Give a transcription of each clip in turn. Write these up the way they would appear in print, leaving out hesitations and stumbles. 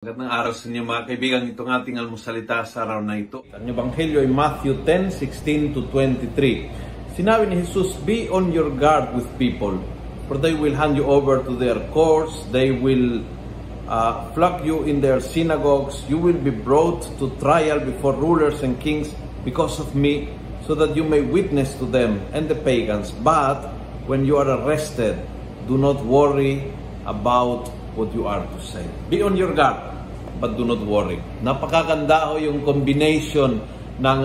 Magandang araw sa inyo mga kaibigan. Itong ating almusalita sa araw na ito. Ang Ebanghelyo ay Matthew 10:16 to 23. Sinabi ni Jesus, "Be on your guard with people, for they will hand you over to their courts, they will flog you in their synagogues, you will be brought to trial before rulers and kings because of me, so that you may witness to them and the pagans. But when you are arrested, do not worry about what you are to say." Be on your guard, but do not worry. Napakaganda ho yung combination ng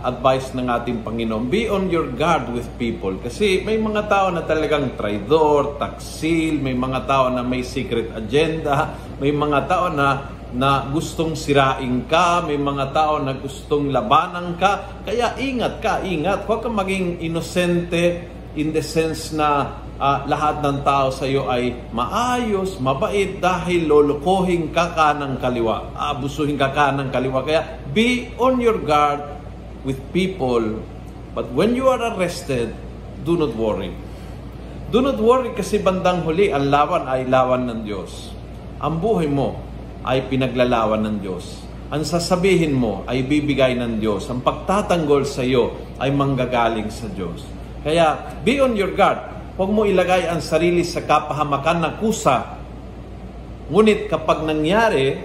advice ng ating Panginoon. Be on your guard with people. Kasi may mga tao na talagang traidor, taksil, may mga tao na may secret agenda, may mga tao na gustong sirain ka, may mga tao na gustong labanan ka. Kaya ingat ka, ingat. Huwag kang maging inosente in the sense na lahat ng tao sa iyo ay maayos, mabait dahil lolokohin ka kanang kaliwa, abusuhin ka kanang kaliwa. Kaya be on your guard with people, but when you are arrested, do not worry. Do not worry kasi bandang huli, ang lawan ay lawan ng Diyos. Ang buhay mo ay pinaglalawan ng Diyos. Ang sasabihin mo ay bibigay ng Diyos. Ang pagtatanggol sa iyo ay manggagaling sa Diyos. Kaya be on your guard. Huwag mo ilagay ang sarili sa kapahamakan na kusa. Ngunit kapag nangyari,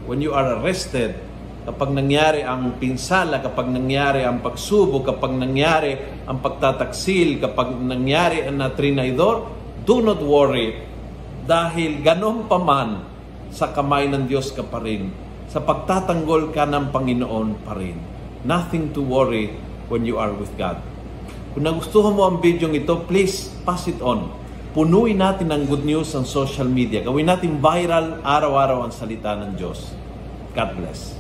when you are arrested, kapag nangyari ang pinsala, kapag nangyari ang pagsubok, kapag nangyari ang pagtataksil, kapag nangyari ang trinaydor, do not worry. Dahil ganon pa man, sa kamay ng Diyos ka pa rin. Sa pagtatanggol ka ng Panginoon pa rin. Nothing to worry when you are with God. Kung nagustuhan mo ang video ito, please pass it on. Punuin natin ng good news ang social media. Gawin natin viral araw-araw ang salita ng Diyos. God bless.